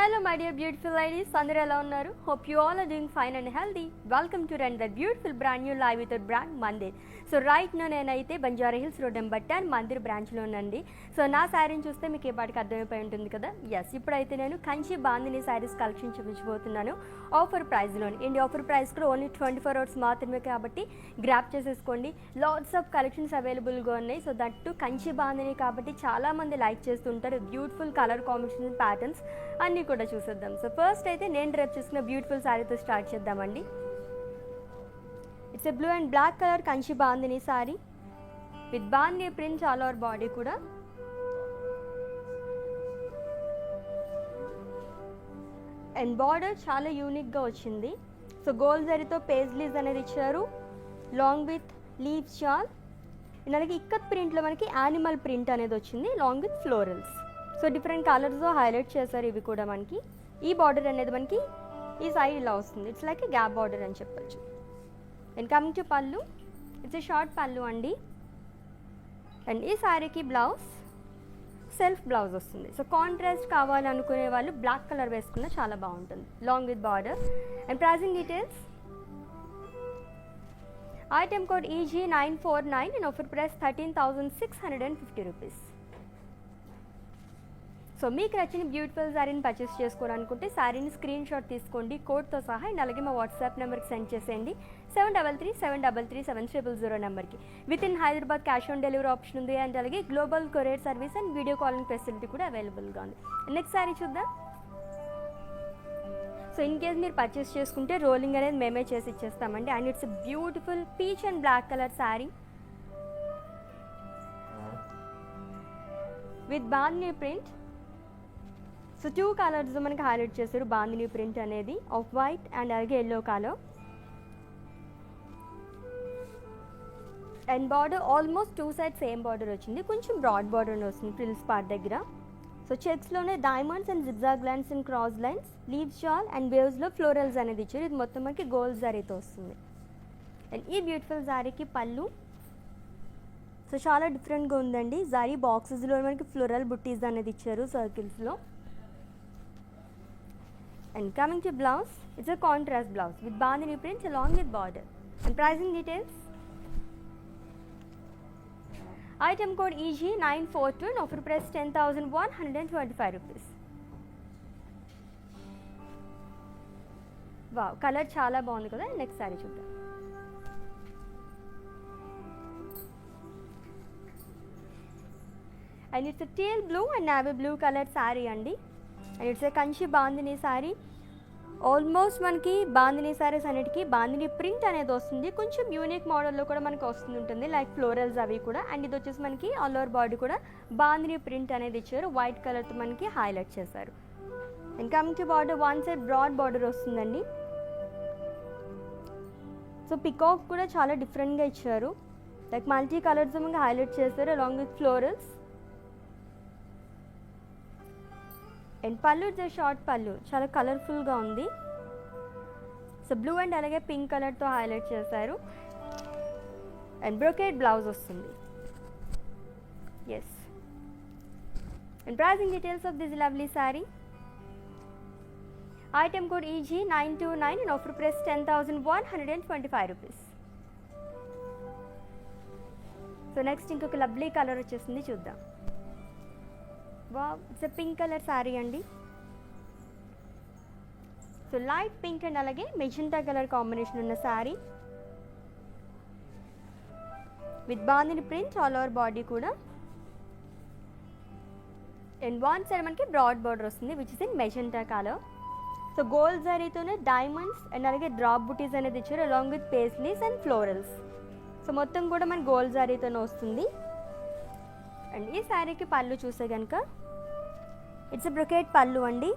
Hello my dear beautiful ladies, అందరూ ఎలా ఉన్నారు? Hope you all are doing fine and healthy. Welcome to another beautiful brand new live with our brand Mandir. So right no నేనైతే Banjara Hills road number 10 Mandir బ్రాంచ్లో ఉన్నాండి. So నా శారీని చూస్తే మీకు ఏ పాటికి అర్థమైపోయి ఉంటుంది కదా. ఎస్, ఇప్పుడైతే నేను కంచి బాందిని శారీస్ కలెక్షన్ చూపించబోతున్నాను ఆఫర్ ప్రైస్లోని. అండ్ ఆఫర్ ప్రైస్ కూడా ఓన్లీ 24 hours మాత్రమే కాబట్టి గ్రాప్ చేసేసుకోండి. లాట్స్ ఆఫ్ కలెక్షన్స్ అవైలబుల్గా ఉన్నాయి. So that to Kanchi bandhani కాబట్టి చాలామంది లైక్ చేస్తుంటారు. బ్యూటిఫుల్ కలర్ కాంబినేషన్ ప్యాటర్న్స్ అన్నీ కూడా చూసేద్దాం. సో ఫస్ట్ అయితే నేను డ్రెప్ చేసుకున్న బ్యూటిఫుల్ శారీతో స్టార్ట్ చేద్దామండి. It's a blue and black colour Kanchi bandhani sari with bandhani print all over body కూడా. అండ్ బార్డర్ చాలా యూనిక్గా వచ్చింది. సో గోల్డ్ జరీతో పేజ్లీస్ అనేది ఇచ్చారు లాంగ్ విత్ లీవ్స్ షాల్. అలాగే ఇక్కత్ ప్రింట్లో మనకి యానిమల్ ప్రింట్ అనేది వచ్చింది long with florals. So different కలర్స్తో హైలైట్ చేశారు ఇవి కూడా మనకి. ఈ బార్డర్ అనేది మనకి ఈ సైడ్ ఇలా వస్తుంది. It's like a gap border అని చెప్పచ్చు. And coming to pallu, it's a short pallu అండి. అండ్ ఈ శారీకి బ్లౌజ్ సెల్ఫ్ బ్లౌజ్ వస్తుంది. సో కాంట్రాస్ట్ కావాలనుకునే వాళ్ళు బ్లాక్ కలర్ వేసుకున్న చాలా బాగుంటుంది long with border. And pricing details, item code EG949 and offer price 13,650 rupees. So మీకు నచ్చిన బ్యూటిఫుల్ శారీని పర్చేస్ చేసుకోవాలనుకుంటే శారీని స్క్రీన్ షాట్ తీసుకోండి కోడ్తో సహా. అండ్ అలాగే మా వాట్సాప్ నెంబర్కి సెండ్ చేసేయండి 7337337000 నెంబర్కి. With in Hyderabad cash on delivery option ఉంది. అండ్ అలాగే global courier service and video calling facility కూడా అవైలబుల్గా ఉంది. నెక్స్ట్ శారీ చూద్దాం. సో ఇన్ కేస్ మీరు పర్చేస్ చేసుకుంటే రోలింగ్ అనేది మేమే చేసి ఇచ్చేస్తామండి. And it's beautiful peach and black colour sari with bandhani print. So 2 colours మనకి హైలైట్ చేశారు బాందిని ప్రింట్ అనేది, ఆఫ్ వైట్ అండ్ అలాగే yellow colour. And border almost 2 side same border వచ్చింది. కొంచెం బ్రాడ్ బార్డర్ వస్తుంది ఫ్రిల్స్ పార్ట్ దగ్గర. సో చెక్స్లోనే diamonds and zigzag lines and cross lines, leaves shawl and వేవ్స్లో ఫ్లోరల్స్ అనేది ఇచ్చారు. ఇది మొత్తం మనకి గోల్డ్ జారీతో వస్తుంది. అండ్ ఈ బ్యూటిఫుల్ జారీకి పళ్ళు. సో చాలా డిఫరెంట్గా ఉందండి. జారీ బాక్సెస్లో మనకి ఫ్లోరల్ బుట్టీస్ అనేది ఇచ్చారు సర్కిల్స్లో. And coming to blouse, it's a contrast blouse with bandhani prints along with border. And pricing details, item code EG942 and offer price 10,125 rupees. Wow, color చాలా బాగుంది కదా. నెక్స్ట్ సారీ చూద్దాం. And it's a teal blue and navy blue color saree అండి. And it's a Kanchi bandhani sari. Almost మనకి బాందిని శారీస్ అన్నిటికీ bandhani print అనేది వస్తుంది. కొంచెం యూనిక్ మోడల్లో కూడా మనకి వస్తుంటుంది లైక్ ఫ్లోరల్స్ అవి కూడా. అండ్ ఇది వచ్చేసి మనకి ఆల్ ఓవర్ బాడీ కూడా బాందిని ప్రింట్ అనేది ఇచ్చారు. వైట్ కలర్తో మనకి హైలైట్ చేశారు. And coming to border, one side broad border వస్తుందండి. సో పికాక్ కూడా చాలా డిఫరెంట్గా ఇచ్చారు. లైక్ మల్టీ కలర్స్ మనకి హైలైట్ చేశారు along with florals. And pallu it's short pallu, చాలా కలర్ఫుల్గా ఉంది. సో బ్లూ అండ్ అలాగే పింక్ కలర్తో హైలైట్ చేశారు. అండ్ బ్రోకేడ్ బ్లౌజ్ వస్తుంది. Yes. And pricing details of this lovely sari, item code EG929 and offer price 10,125 rupees. So next ఇంకొక lovely colour వచ్చేసింది, చూద్దాం. Wow, it's a pink colour sari అండి. So light pink and అలాగే magenta colour combination ఉన్న sari with bandhani print all over body కూడా. And one side మనకి broad border వస్తుంది which is in magenta colour. So gold జరీతోనే diamonds and అలాగే drop butis అనేది ఇచ్చారు along with paisleys and florals. So మొత్తం కూడా మనకి గోల్డ్ జరీతోనే వస్తుంది. అండ్ ఈ శారీకి పళ్ళు చూస్తే కనుక ఇట్స్ ఎ బ్రొకేట్ పళ్ళు అండి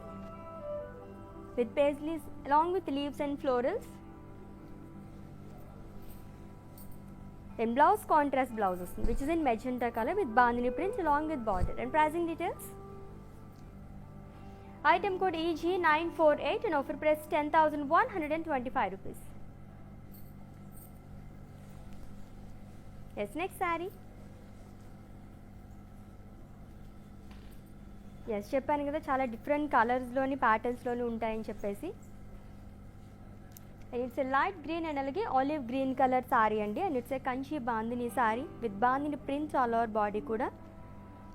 with paisleys along with leaves and florals. And blouse contrast blouse వస్తుంది which is in magenta colour with bandhani prints along with border. And pricing details, item code EG948 and offer price 10,125 rupees. Yes, next sari. Yes చెప్పాను కదా చాలా different కలర్స్లోని ప్యాటర్న్స్లోని ఉంటాయని చెప్పేసి. And it's a light green and అలాగే olive green colour sari అండి. And it's a Kanchi bandhani sari with bandhani prints all over body కూడా.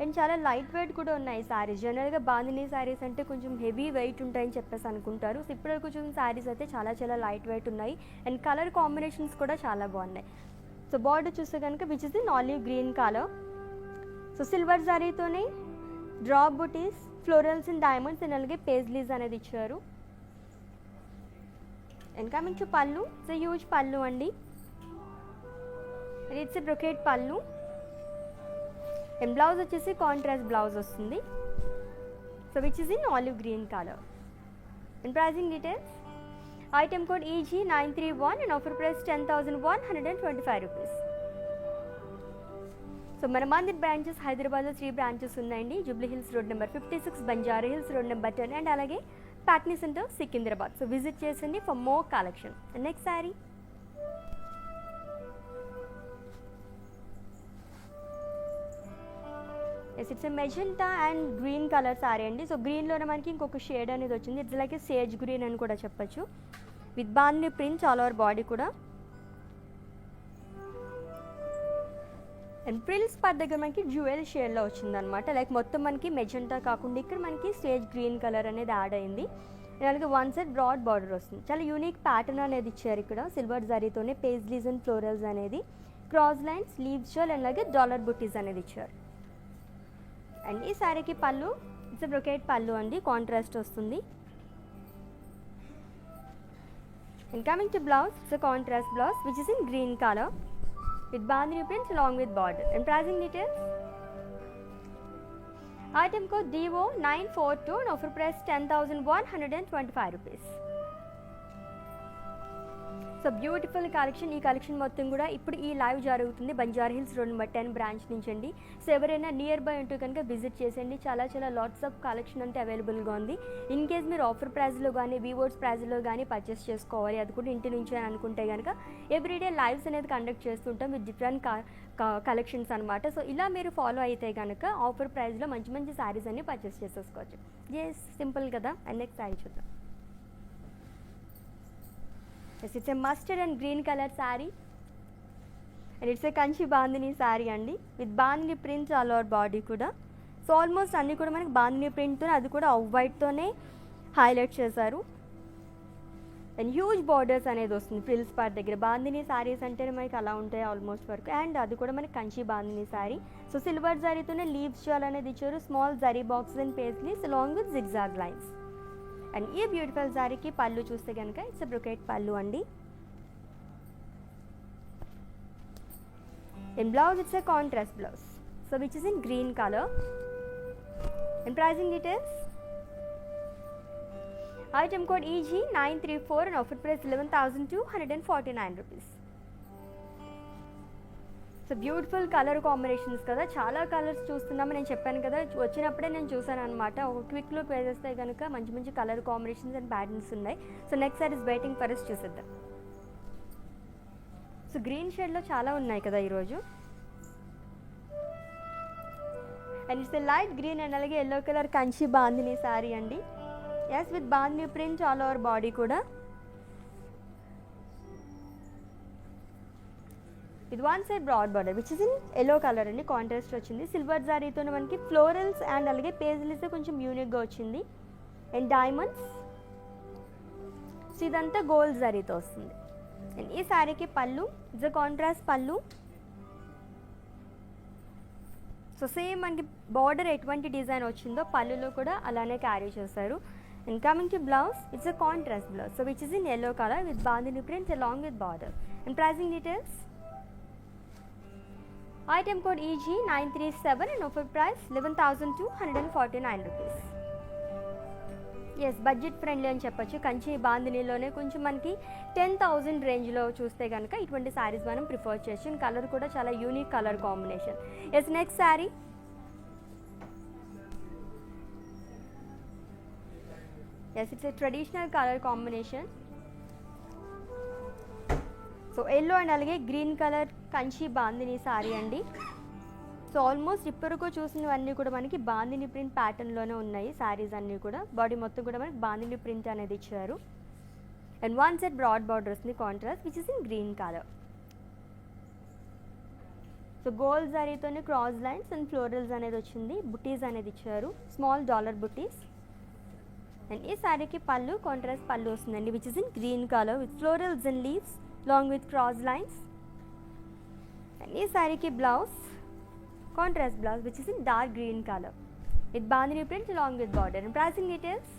అండ్ చాలా లైట్ వెయిట్ కూడా ఉన్నాయి సారీస్. జనరల్గా బాందిని సారీస్ అంటే కొంచెం హెవీ వెయిట్ ఉంటాయని చెప్పేసి అనుకుంటారు. సో ఇప్పటివరకు చూసిన సారీస్ అయితే చాలా చాలా లైట్ వెయిట్ ఉన్నాయి. అండ్ కలర్ కాంబినేషన్స్ కూడా చాలా బాగున్నాయి. సో బార్డర్ చూస్తే కనుక which is in olive green colour. So silver సారీతోనే drop butis, florals and diamonds and అలాగే పేజ్లీస్ అనేది ఇచ్చారు. And coming to pallu, it's huge pallu అండి. And it's brocade pallu. And blouse వచ్చేసి కాంట్రాస్ట్ బ్లౌజ్ వస్తుంది. So which is in olive green colour. And pricing details, item code EG931 and offer price 10,125 rupees. So మన Mandir branches హైదరాబాద్లో 3 branches ఉన్నాయండి. Jubilee Hills road number 56, Banjara Hills road number 10 and అలాగే Patny centre Secunderabad. So visit చేసింది for more collection. Next sari, yes it's a magenta and green colour sari అండి. So గ్రీన్లోనే మనకి ఇంకొక shade అనేది వచ్చింది. ఇట్స్ లైక్ సేజ్ గ్రీన్ అని కూడా చెప్పచ్చు. With bandhani prints all over body కూడా. అండ్ ప్రిల్స్ పార్ట్ దగ్గర మనకి జ్యువెల్ షేడ్లో వచ్చిందనమాట. లైక్ మొత్తం మనకి మెజెంటా కాకుండా ఇక్కడ మనకి సేజ్ గ్రీన్ కలర్ అనేది యాడ్ అయింది. అలాగే వన్ సైడ్ బ్రాడ్ బార్డర్ వస్తుంది. చాలా యూనిక్ ప్యాటర్న్ అనేది ఇచ్చారు ఇక్కడ. సిల్వర్ జరీతోనే పేజ్లీస్ అండ్ ఫ్లోరల్స్ అనేది, cross lines, leaves shawl and అలాగే డాలర్ బుట్టీస్ అనేది ఇచ్చారు. అండ్ ఈ శారీకి పళ్ళు, ఇట్స్ బ్రొకేట్ పళ్ళు అండి, కాంట్రాస్ట్ వస్తుంది. And coming to blouse, it's contrast blouse which is in green colour with bandhani prints along with border. And pricing details, item code DO942 and offer price 10,125 rupees. So beautiful collection. ఈ collection మొత్తం కూడా ఇప్పుడు ఈ live జరుగుతుంది Banjara Hills road number 10 branch నుంచి అండి. So ఎవరైనా near by ఉంటూ కనుక విజిట్ చేసేయండి. చాలా చాలా లాట్స్ ఆఫ్ కలెక్షన్ అంటే అవైలబుల్గా ఉంది. ఇన్ కేస్ మీరు ఆఫర్ ప్రైస్లో కానీ వీవర్స్ ప్రైస్లో కానీ పర్చేస్ చేసుకోవాలి, అది కూడా ఇంటి నుంచి అని అనుకుంటే కనుక ఎవ్రీడే లైవ్స్ అనేది కండక్ట్ చేస్తుంటాం విత్ డిఫరెంట్ కలెక్షన్స్ అనమాట. సో ఇలా మీరు ఫాలో అయితే కనుక ఆఫర్ ప్రైస్లో మంచి మంచి శారీస్ అన్ని పర్చేస్ చేసేసుకోవచ్చు. ఎస్ సింపుల్ కదా. అండ్ నెక్స్ట్ శారీ చూద్దాం. Yes, it's a mustard and green color saree and it's a kanchi bandhani saree అండి with bandhani prints all over body కూడా. సో ఆల్మోస్ట్ అన్నీ కూడా మనకి బాందిని ప్రింట్తోనే, అది కూడా ఆఫ్ వైట్తోనే హైలైట్ చేశారు. అండ్ హ్యూజ్ బార్డర్స్ అనేది వస్తుంది ఫ్రిల్స్ పార్ట్ దగ్గర. బాందిని సారీస్ అంటేనే మనకి అలా ఉంటాయి ఆల్మోస్ట్ వరకు. అండ్ అది కూడా మనకి కంచి బాందిని సారీ. సో సిల్వర్ జరీతోనే లీవ్స్ షాల్ అనేది ఇచ్చారు, small zari boxes and paisleys along with zigzag lines. And ఈ బ్యూటిఫుల్ సారీకి పళ్ళు చూస్తే కనుక ఇట్స్ బ్రొకేట్ పళ్ళు అండి. In blouse it's a contrast blouse so which is in green colour. And pricing details, item code EG934 and offer price 11,249 rupees. So beautiful colour combinations కదా, చాలా colours చూస్తున్నాము. నేను చెప్పాను కదా, వచ్చినప్పుడే నేను చూసాను అనమాట. ఒక క్విక్ లుక్ వేసేస్తే కనుక మంచి మంచి కలర్ కాంబినేషన్స్ అండ్ ప్యాటర్న్స్ ఉన్నాయి. So next sari is waiting for us చూసేద్దాం. సో గ్రీన్ షేడ్లో చాలా ఉన్నాయి కదా ఈరోజు. And it's light green and అలాగే ఎల్లో కలర్ కంచి బాందిని సారీ అండి. Yes with bandhani print all over body కూడా. ఇది one side broad border which is in yellow colour అండి, కాంట్రాస్ట్ వచ్చింది. సిల్వర్ జారీతోనే మనకి ఫ్లోరల్స్ అండ్ అలాగే పేజ్లీస్ కొంచెం యూనిక్గా వచ్చింది. అండ్ డైమండ్స్, సో ఇదంతా గోల్డ్ జారీతో వస్తుంది. అండ్ ఈ శారీకి pallu, it's contrast pallu. So same మనకి బార్డర్ ఎటువంటి డిజైన్ వచ్చిందో పళ్ళులో కూడా అలానే క్యారీ చేశారు. And coming to blouse, it's a contrast blouse so which is in yellow colour with bandhani prints along with border. And pricing details, item code EG937 and offer price 11,249 rupees. Yes budget friendly అని చెప్పొచ్చు. కంచి బాందినీలోనే కొంచెం మనకి 10,000 రేంజ్లో చూస్తే కనుక ఇటువంటి శారీస్ మనం prefer చేయొచ్చు. కలర్ కూడా చాలా unique colour combination. Yes next sari, yes it's a traditional colour combination. So yellow and అలాగే గ్రీన్ కలర్ కంచి బాందిని సారీ అండి. సో ఆల్మోస్ట్ ఇప్పటికో చూసినవన్నీ కూడా మనకి బాందిని ప్రింట్ ప్యాటర్న్లోనే ఉన్నాయి శారీస్ అన్నీ కూడా. బాడీ మొత్తం కూడా మనకి బాందిని ప్రింట్ అనేది ఇచ్చారు. And one side broad border వస్తుంది contrast which is in green colour. So gold జరీతోనే క్రాస్ లైన్స్ అండ్ ఫ్లోరల్స్ అనేది వచ్చింది. బుటీస్ అనేది ఇచ్చారు, స్మాల్ డాలర్ బుటీస్. అండ్ ఈ శారీకి పళ్ళు కాంట్రాస్ట్ పళ్ళు వస్తుందండి which is in green colour with florals and leaves long with cross lines. And ఈ శారీకి blouse contrast blouse which is in dark green color with bandhani print along with border. And pricing details,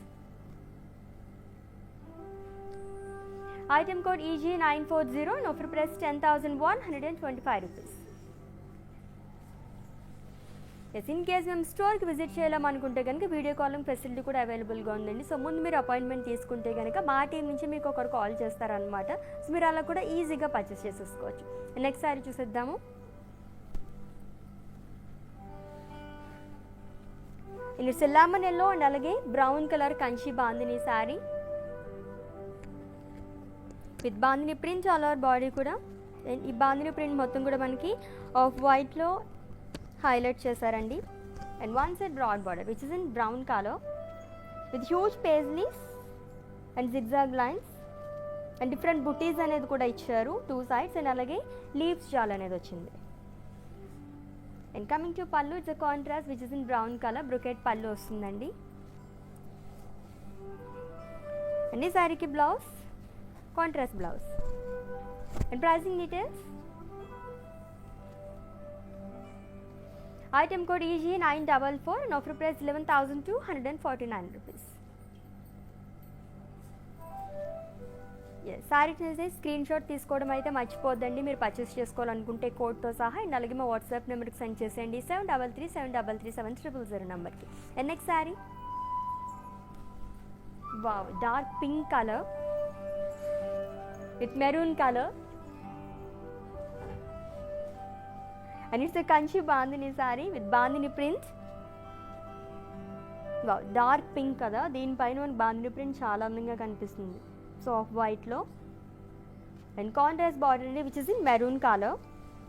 item code EG940 and offer price 10,125 rupees. Yes, in case మేము స్టోర్కి visit చేయాలనుకుంటే కనుక video calling facility కూడా అవైలబుల్గా ఉందండి. So ముందు మీరు appointment తీసుకుంటే కనుక మా టీం నుంచి మీకు ఒకరు కాల్ చేస్తారనమాట. సో మీరు అలా కూడా ఈజీగా పర్చేస్ చేసేసుకోవచ్చు. నెక్స్ట్ సారీ చూసేద్దాము. ఇట్స్ లెమన్ ఎల్లో అండ్ అలాగే brown colour Kanchi bandhani sari with bandhani print all over body కూడా. ఈ బాందిని ప్రింట్ మొత్తం కూడా మనకి ఆఫ్ వైట్లో హైలైట్ చేశారండి. And one side broad border which is in brown colour with huge paisleys and zigzag lines and different butis అనేది కూడా ఇచ్చారు 2 sides. అండ్ అలాగే లీవ్స్ జాల్ అనేది వచ్చింది. And coming to pallu, it's a contrast which is in brown colour brocade పళ్ళు వస్తుందండి. And ఈ శారీకి blouse contrast blouse. And pricing details, item code EG944 and offer price 11,249 rupees. Sari చేసి స్క్రీన్ షాట్ తీసుకోవడం అయితే మర్చిపోద్దండి. మీరు పర్చేస్ చేసుకోవాలనుకుంటే కోడ్తో సహా. అండ్ అలాగే మా వాట్సాప్ నెంబర్కి సెండ్ చేసేయండి 7337337000 నెంబర్కి. And next sari wow dark pink colour with maroon colour and it's Kanchi bandhani sari with bandhani print. Wow dark pink కదా, దీనిపైన మనకి బాందిని ప్రింట్ చాలా అందంగా కనిపిస్తుంది. సో ఆఫ్ వైట్లో అండ్ కాంట్రాస్ట్ బార్డర్ అండి which is in maroon colour.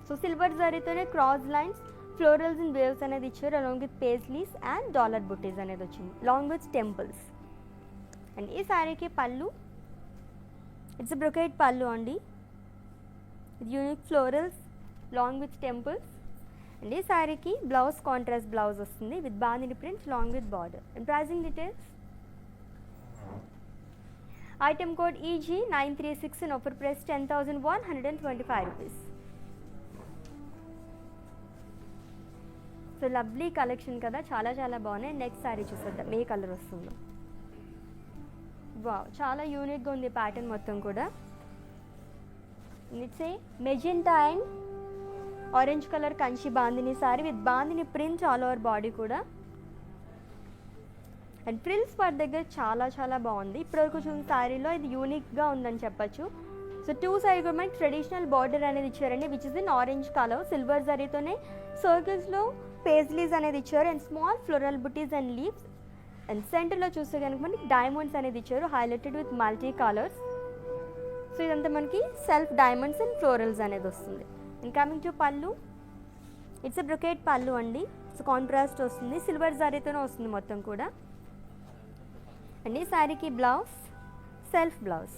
So silver జరీతోనే cross lines florals and waves అనేది ఇచ్చారు along with paisleys and dollar butis అనేది వచ్చింది లాంగ్ విత్ టెంపుల్స్. అండ్ ఈ శారీకి పళ్ళు ఇట్స్ బ్రొకెట్ పళ్ళు అండి with unique florals long with temples. And ఈ శారీకి బ్లౌజ్ కాంట్రాస్ట్ బ్లౌజ్ వస్తుంది with bandhani print long with border. And pricing details, item code EG936 and offer price 10,125 rupees. So lovely collection కదా, చాలా చాలా బాగున్నాయి. నెక్స్ట్ శారీ చూసేద్దాం ఏ colour వస్తుందో. వావ్ చాలా యూనిక్గా ఉంది ప్యాటర్న్ మొత్తం కూడా. It's a magenta and orange colour Kanchi bandhani sari with bandhani print all over body కూడా. అండ్ ఫ్రిల్స్ పార్ట్ దగ్గర చాలా చాలా బాగుంది. ఇప్పటివరకు చూసిన శారీలో ఇది యూనిక్గా ఉందని చెప్పచ్చు. సో 2 side కూడా మనకి ట్రెడిషనల్ బార్డర్ అనేది ఇచ్చారండి which is in orange colour. Silver జరీతోనే సర్కిల్స్లో పేజ్లీస్ అనేది ఇచ్చారు and small floral butis and leaves. And సెంటర్లో చూస్తే కనుక మనకి డైమండ్స్ అనేది ఇచ్చారు highlighted with multi colours. So ఇదంతా మనకి సెల్ఫ్ డైమండ్స్ అండ్ ఫ్లోరల్స్ అనేది వస్తుంది. And coming to pallu, it's brocade pallu అండి. సో కాంట్రాస్ట్ వస్తుంది, సిల్వర్ జరీతోనే వస్తుంది మొత్తం కూడా. అండ్ ఈ శారీకి blouse self blouse.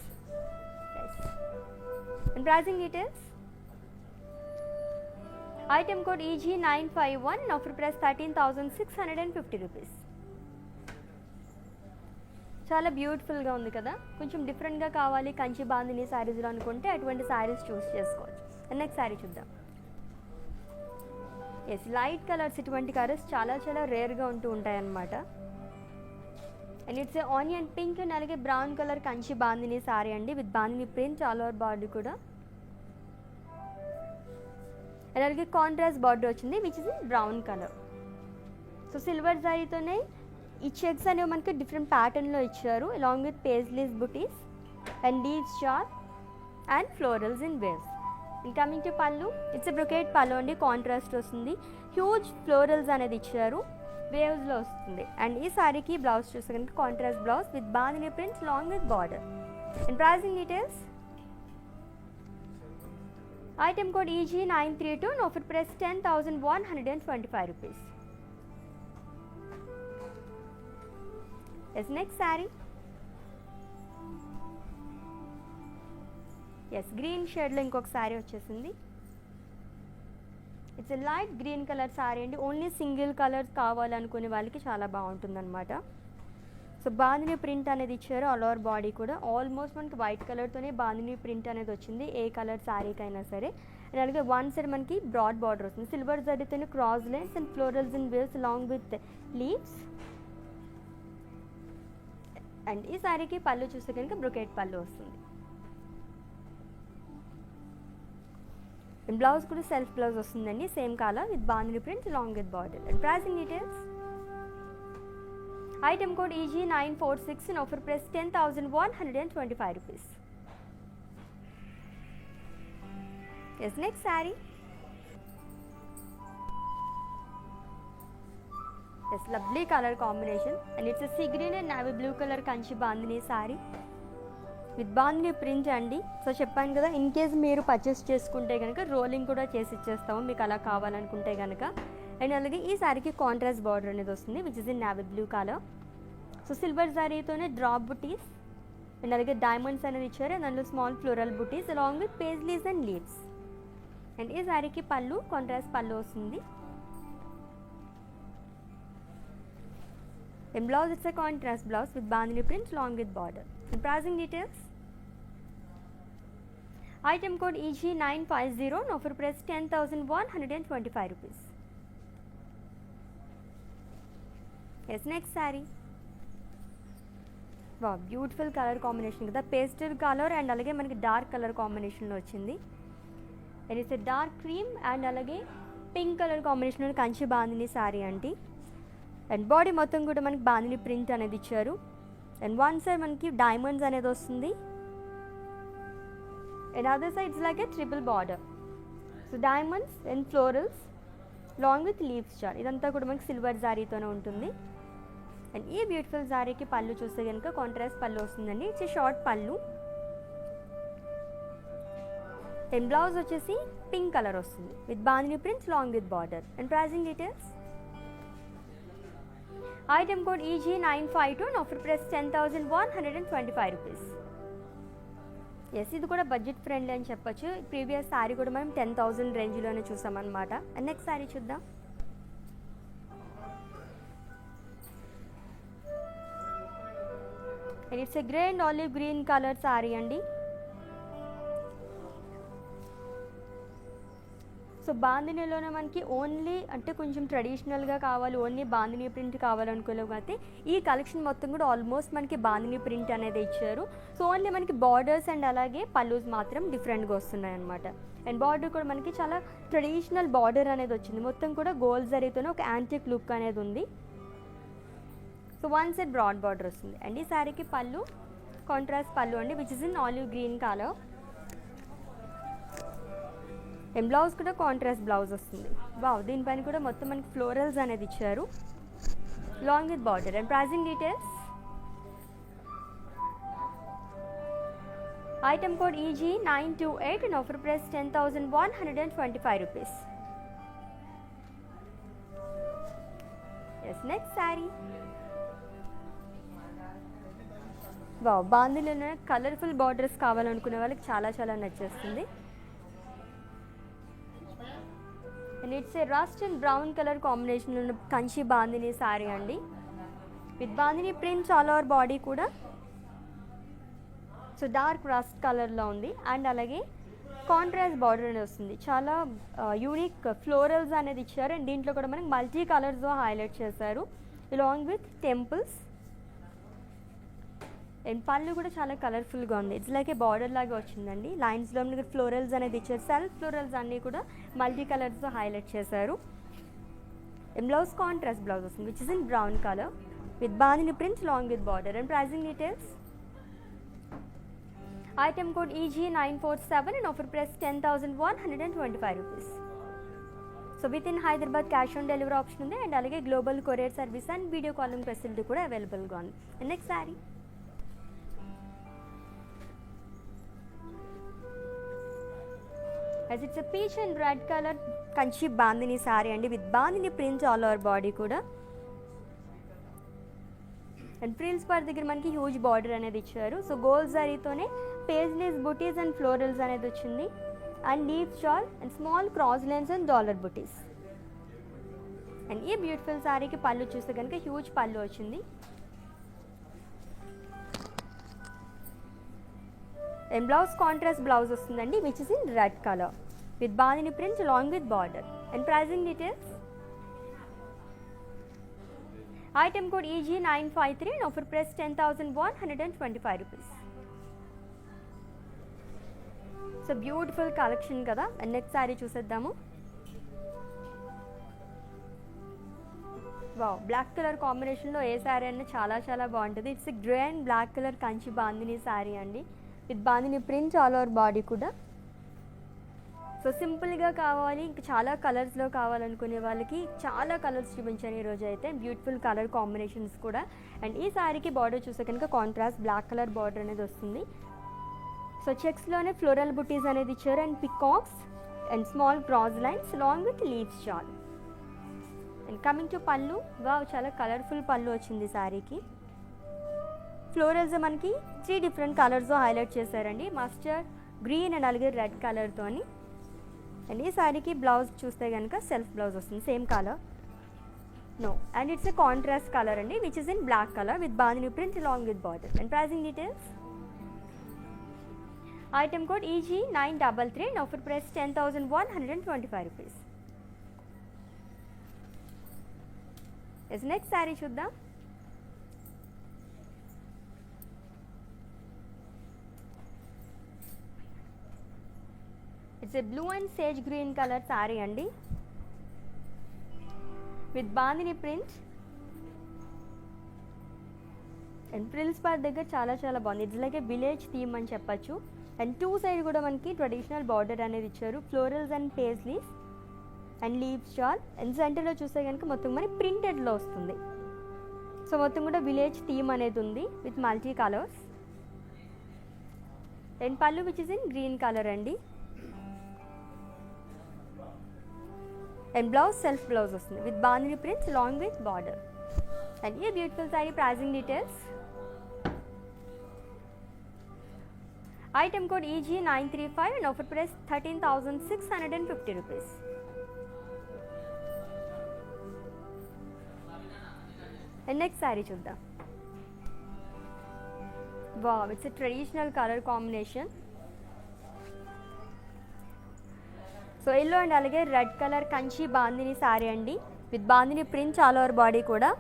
And pricing details, item code EG951 and offer price 13,650 rupees. చాలా బ్యూటిఫుల్గా ఉంది కదా, కొంచెం డిఫరెంట్గా కావాలి కంచి బాందిని శారీస్లో అనుకుంటే అటువంటి శారీస్ చూస్ చేసుకోవచ్చు. అండ్ నెక్స్ట్ శారీ చూద్దాం. ఎస్ లైట్ కలర్స్, ఇటువంటి కలర్స్ చాలా చాలా రేర్గా ఉంటూ ఉంటాయన్నమాట. And it's onion pink and అలాగే బ్రౌన్ కలర్ కంచి బాందిని సారీ అండి with bandhani print all over body కూడా. అండ్ అలాగే కాంట్రాస్ట్ బార్డర్ వచ్చింది which is in brown colour. So silver జరీతోనే ఈ చెక్స్ అనేవి మనకి డిఫరెంట్ ప్యాటర్న్లో ఇచ్చారు along with paisleys butis and leaves జార్ and florals in waves. And coming to pallu, it's brocade pallu అండి, కాంట్రాస్ట్ వస్తుంది, హ్యూజ్ ఫ్లోరల్స్ అనేది ఇచ్చారు వేవ్స్లో వస్తుంది. అండ్ ఈ శారీకి బ్లౌజ్ చూస్తే కనుక contrast blouse with bandhani prints long with border. And pricing details, Item code EG932 and offer price 10,125 rupees. Yes, next saree. Yes, green shade లో ఇంకొక saree వచ్చేసింది. It's a light green colour saree అండి. Only single colours కావాలనుకునే వాళ్ళకి చాలా బాగుంటుందన్నమాట. So bandhani print అనేది ఇచ్చారు. ఆల్ ఓవర్ బాడీ కూడా ఆల్మోస్ట్ మనకి వైట్ కలర్తోనే బాందిని ప్రింట్ అనేది వచ్చింది, ఏ కలర్ శారీకి అయినా సరే. అండ్ అలాగే వన్ సైడ్ మనకి బ్రాడ్ బార్డర్ వస్తుంది, సిల్వర్ జరీతోనే cross lines and florals in waves along with leaves. And ఈ శారీకి పళ్ళు చూస్తే కనుక బ్రొకెట్ పళ్ళు వస్తుంది. అండ్ బ్లౌజ్ కూడా సెల్ఫ్ బ్లౌజ్ వస్తుందండి, same colour with bandhani print along with border. And pricing details. Item code EG946 and offer price 10,125 rupees. Yes, next saree. Yes, lovely color combination and it's a sea green and navy blue color kanchi bandhani saree with bandhani print అండి. So చెప్పాను కదా, in case మీరు purchase చేసుకుంటే కనుక rolling కూడా చేసి ఇచ్చేస్తాము మీకు అలా కావాలనుకుంటే కనుక. అండ్ అలాగే ఈ శారీకి కాంట్రాస్ట్ బార్డర్ అనేది వస్తుంది which is in navy blue colour. So silver శారీతోనే డ్రాప్ బుటీస్ అండ్ అలాగే డైమండ్స్ అనేది ఇచ్చారు. అండ్ అందులో small floral butis along with paisleys and leaves. And ఈ శారీకి పళ్ళు కాంట్రాస్ట్ పళ్ళు వస్తుంది. And blouse it's a contrast blouse with bandhani print along with border. And pricing details. Item code EG950 and offer price 10,125 rupees. Yes, next saree. Wow, beautiful color combination kada, pastel color and alage manaki dark color combination lo vachindi. And it's a dark cream and alage pink color combination lo kanchi bandini saree anti. And body మొత్తం కూడా మనకి bandhani print అనేది ఇచ్చారు. And one side మనకి diamonds అనేది వస్తుంది. And other side it's like a triple border. So diamonds and florals along with leaves chart. ఇదంతా కూడా మనకి సిల్వర్ జారీతోనే ఉంటుంది. అండ్ ఈ బ్యూటిఫుల్ జారీకి పళ్ళు చూస్తే కనుక కాంట్రాస్ట్ పళ్ళు వస్తుందండి. It's short pallu. And blouse వచ్చేసి పింక్ కలర్ వస్తుంది with bandhani prints long with border. And pricing details. Item code EG952 and offer price 10,125 rupees. Yes, ఇది కూడా బడ్జెట్ ఫ్రెండ్లీ అని చెప్పొచ్చు. ప్రీవియస్ శారీ కూడా మనం 10,000 రేంజ్లోనే చూసామన్నమాట. అండ్ నెక్స్ట్ శారీ చూద్దాం. And it's a grey and olive green colour sari అండి. So బాందినీలోనే మనకి ఓన్లీ అంటే కొంచెం ట్రెడిషనల్గా కావాలి, ఓన్లీ బాందినీ ప్రింట్ కావాలనుకోలేకపోతే ఈ కలెక్షన్ మొత్తం కూడా ఆల్మోస్ట్ మనకి బాందినీ ప్రింట్ అనేది ఇచ్చారు. సో ఓన్లీ మనకి బార్డర్స్ అండ్ అలాగే పల్లూస్ మాత్రం డిఫరెంట్గా వస్తున్నాయి అనమాట. అండ్ బార్డర్ కూడా మనకి చాలా ట్రెడిషనల్ బార్డర్ అనేది వచ్చింది, మొత్తం కూడా గోల్డ్ జరీతోనే ఒక యాంటిక్ లుక్ అనేది ఉంది. So one side broad border వస్తుంది. అండ్ ఈ శారీకి పళ్ళు కాంట్రాస్ట్ పళ్ళు అండి which is in olive green colour. And blouse కూడా కాంట్రాస్ట్ బ్లౌజ్ వస్తుంది. వావ్, దీనిపైన కూడా మొత్తం మనకి ఫ్లోరల్స్ అనేది ఇచ్చారు long with border. And pricing details. Item code EG928 and offer price 10,125 rupees. Yes, next saree. Wow, బాందిలోనే కలర్ఫుల్ బార్డర్స్ కావాలనుకునే వాళ్ళకి చాలా చాలా నచ్చేస్తుంది. And it's a rust and brown colour combination ఉన్న కంచి బాందిని శారీ అండి with bandhani prints all over body కూడా. So dark rust కలర్లో ఉంది. అండ్ అలాగే కాంట్రాస్ట్ బార్డర్ అనేది వస్తుంది, చాలా యూనిక్ ఫ్లోరల్స్ అనేది ఇచ్చారు. అండ్ దీంట్లో కూడా మనకి మల్టీ కలర్స్తో హైలైట్ చేశారు అలాంగ్ విత్ టెంపుల్స్. అండ్ పళ్ళు కూడా చాలా కలర్ఫుల్గా ఉంది, ఇట్స్ లైక్ ఏ బార్డర్ లాగా వచ్చిందండి. లైన్స్లో మనకి ఫ్లోరల్స్ అనేది ఇచ్చారు, సెల్ఫ్ ఫ్లోరల్స్ అన్నీ కూడా మల్టీ కలర్స్తో హైలైట్ చేశారు. అండ్ బ్లౌజ్ కాంట్రాస్ట్ బ్లౌజ్ వస్తుంది which is in brown colour with bandhani prints long with border. And pricing details. Item code EG947 and offer price 10,125 rupees. So within Hyderabad cash on delivery option ఉంది. And అలాగే global courier service and video calling facility కూడా అవైలబుల్గా ఉంది. And next sari. As it's peach and red colour Kanchi bandhani sari అండి with bandhani prints all over body కూడా. And frills part దగ్గర మనకి huge border అనేది ఇచ్చారు. సో గోల్డ్ జరీతోనే పేజ్లీస్ బుటీస్ అండ్ ఫ్లోరల్స్ అనేది వచ్చింది. అండ్ లీఫ్ షాల్ and small cross lines and dollar butis. And ఈ బ్యూటిఫుల్ శారీకి పళ్ళు చూస్తే కనుక హ్యూజ్ పళ్ళు వచ్చింది. అండ్ బ్లౌజ్ కాంట్రాస్ట్ బ్లౌజ్ వస్తుందండి which is in red colour with bandhani prints along with border. And pricing details, item code EG953 and offer price 10,125 rupees. So beautiful collection కదా. And next sari చూసేద్దాము. Wow, black colour కాంబినేషన్లో ఏ శారీ అన్నా చాలా చాలా బాగుంటుంది. It's grey and black colour Kanchi bandhani sari అండి with bandhani prints all over body కూడా. So సింపుల్గా కావాలి, ఇంకా చాలా కలర్స్లో కావాలనుకునే వాళ్ళకి చాలా కలర్స్ చూపించాను ఈరోజు అయితే. బ్యూటిఫుల్ కలర్ కాంబినేషన్స్ కూడా. అండ్ ఈ శారీకి బార్డర్ చూస్తే కనుక కాంట్రాస్ట్ బ్లాక్ కలర్ బార్డర్ అనేది వస్తుంది. సో చెక్స్లోనే ఫ్లోరల్ బుటీస్ అనేది ఇచ్చారు and peacocks and small cross lines long with leaves shawl. And coming to pallu, wow చాలా కలర్ఫుల్ పళ్ళు వచ్చింది శారీకి. ఫ్లోరల్స్ మనకి 3 డిఫరెంట్ కలర్స్తో హైలైట్ చేశారండి, మస్టర్డ్, గ్రీన్ అండ్ అలాగే రెడ్ కలర్తోని. అండ్ ఈ శారీకి బ్లౌజ్ చూస్తే కనుక సెల్ఫ్ బ్లౌజ్ వస్తుంది, same colour no. And it's a contrast colour అండి which is in black colour with bandhani print along with border. And pricing details, item code EG933 and offer price 10,125 rupees. Yes next sari చూద్దాం. It's a blue and sage green colour sari అండి with bandhani print. And frills part దగ్గర చాలా చాలా బాగుంది. It's like A village theme అని చెప్పచ్చు. And 2 side కూడా మనకి ట్రెడిషనల్ బార్డర్ అనేది ఇచ్చారు, florals and paisleys and leaves shawl. And సెంటర్లో చూస్తే కనుక మొత్తం మనకి ప్రింటెడ్లో వస్తుంది. సో మొత్తం కూడా విలేజ్ థీమ్ అనేది ఉంది with multi colours. And pallu which is in green colour అండి. అండ్ బ్లౌజ్ సెల్ఫ్ బ్లౌజ్ వస్తుంది with bandhani prints long with border. And ఈ beautiful sari pricing details, item code EG935 and offer price 13,650 rupees. And next sari చూద్దాం. Wow, it's a traditional colour combination. So yellow and అలాగే red colour Kanchi bandhani sari అండి with bandhani prints all over body కూడా.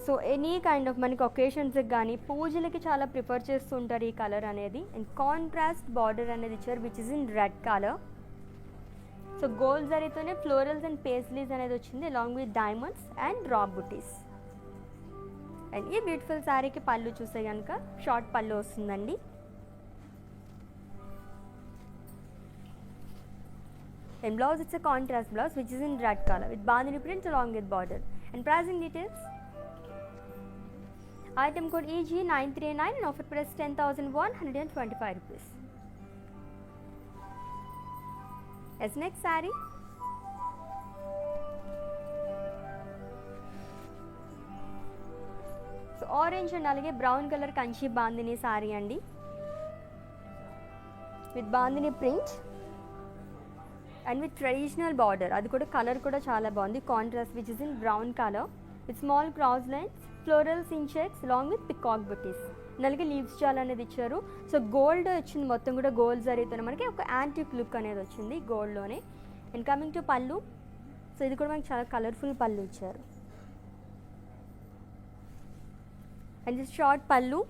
So any kind of మనకి ఒకేషన్స్కి కానీ పూజలకి చాలా prefer చేస్తూ ఉంటారు ఈ కలర్ అనేది. అండ్ కాంట్రాస్ట్ బార్డర్ అనేది ఇచ్చారు which is in red colour. So gold జరీతోనే ఫ్లోరల్స్ అండ్ పేస్లీస్ అనేది వచ్చింది along with diamonds and drop butis. And ఈ బ్యూటిఫుల్ శారీకి పళ్ళు చూస్తే కనుక షార్ట్ పళ్ళు వస్తుందండి. And blouse, it's a contrast blouse which is in red color with bandhani print along with border. And pricing details, item code EG939 and offer price 10,125 rupees. As next saree, so orange and alage brown color kanchi bandhani saree andi with bandhani print and with traditional border. అది కూడా colour కూడా చాలా బాగుంది, contrast which is in brown colour with small cross lines, florals in checks long with peacock బుటీస్. నలుగు leaves చాల్ అనేది ఇచ్చారు. So gold వచ్చింది, మొత్తం కూడా గోల్డ్ జరీతోనే మనకి ఒక యాంటిక్ లుక్ అనేది వచ్చింది గోల్డ్లోనే. And coming to pallu, so ఇది కూడా మనకి చాలా కలర్ఫుల్ పళ్ళు ఇచ్చారు. And this short pallu.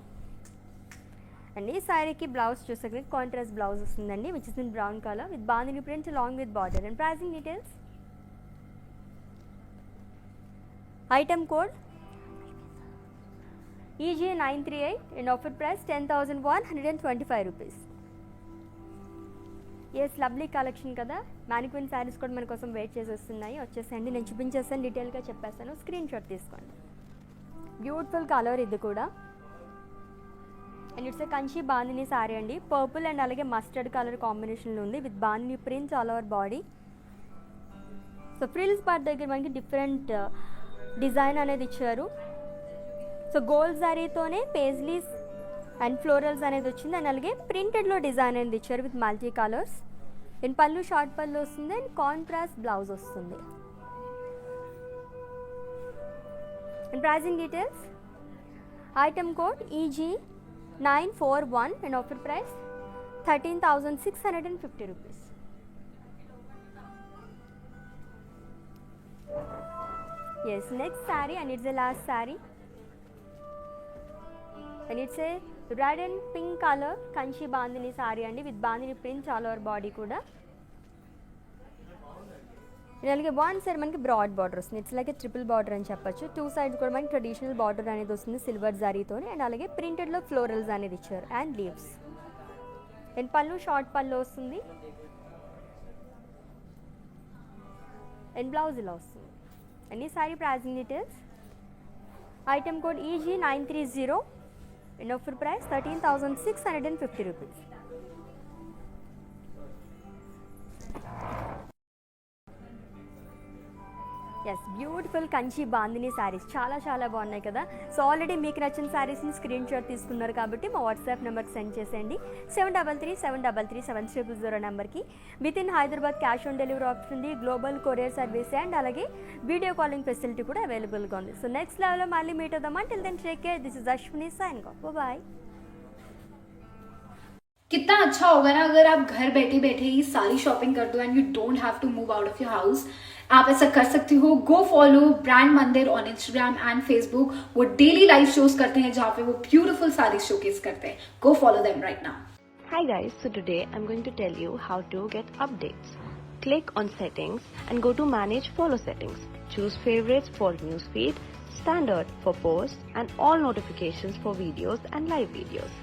And ఈ శారీకి బ్లౌజ్ చూస్తే కాంట్రాస్ట్ బ్లౌజ్ వస్తుందండి which is in brown colour with bandhani print along with border. And pricing details, item code EG938 and offer price 10,125 rupees. Yes, lovely collection కదా. Mannequin saris కూడా మన కోసం wait చేసి వస్తున్నాయి, వచ్చేసండి. నేను చూపించేస్తాను, డీటెయిల్గా చెప్పేస్తాను, స్క్రీన్ షాట్ తీసుకోండి. బ్యూటిఫుల్ కలర్ ఇది కూడా. అండ్ ఇట్స్ కంచి బాందిని సారీ అండి. పర్పుల్ అండ్ అలాగే మస్టర్డ్ కలర్ కాంబినేషన్లో ఉంది with bandhani prints all over body. So frills part దగ్గర మనకి డిఫరెంట్ డిజైన్ అనేది ఇచ్చారు. సో గోల్డ్ జారీతోనే పేజ్లీస్ అండ్ ఫ్లోరల్స్ అనేది వచ్చింది. అండ్ అలాగే ప్రింటెడ్లో డిజైన్ అనేది ఇచ్చారు with multi colours. And pallu short pallu వస్తుంది అండ్ కాంట్రాస్ట్ బ్లౌజ్ వస్తుంది. And pricing details, item code EG941 and offer price 13,650 rupees. Yes, next saree and it's the last saree. And it's a red and pink color kanchi bandhani saree andi with bandhani prints all over body kuda. అలాగే one side మనకి broad border వస్తుంది. It's like triple border అని చెప్పొచ్చు. Two sides కూడా మనకి traditional border అనేది వస్తుంది silver జారీతోనే. And అలాగే ప్రింటెడ్లో ఫ్లోరల్స్ అనేది ఇచ్చారు and leaves. And pallu short pallu వస్తుంది అండ్ బ్లౌజ్ ఇలా వస్తుంది. అండ్ ఈ sari pricing details, item code EG930 and offer price 13,650 rupees. Yes, beautiful Kanchi bandhani saris చాలా చాలా బాగున్నాయి కదా. సో ఆల్రెడీ మీకు నచ్చిన శారీస్ని స్క్రీన్ షాట్ తీసుకున్నారు కాబట్టి మా వాట్సాప్ నెంబర్కి సెండ్ చేసేయండి. 7337337000 నెంబర్కి. With in Hyderabad cash on delivery option ఉంది, గ్లోబల్ కొరియర్ సర్వీస్ అండ్ అలాగే వీడియో కాలింగ్ ఫెసిలిటీ కూడా అవైలబుల్గా ఉంది. సో నెక్స్ట్ లెవెల్లో మళ్ళీ మీట్ అవుదామా. Till then take care. This is Ashwini sign off. Bye. कितना अच्छा होगा ना अगर आप घर बैठे बैठे ही सारी शॉपिंग कर दो and you don't have to move out of your house. आप ऐसा कर सकती हो. Go follow brand Mandir on Instagram and Facebook. वो डेली लाइव शोज करते हैं जहाँ पे वो ब्यूटीफुल सारी शोकेस करते हैं. Go follow them right now. Hi guys, so today I'm going to tell you how to get updates. Click on settings and go to manage follow settings. Choose favorites for newsfeed, standard for posts and all notifications for videos and live videos.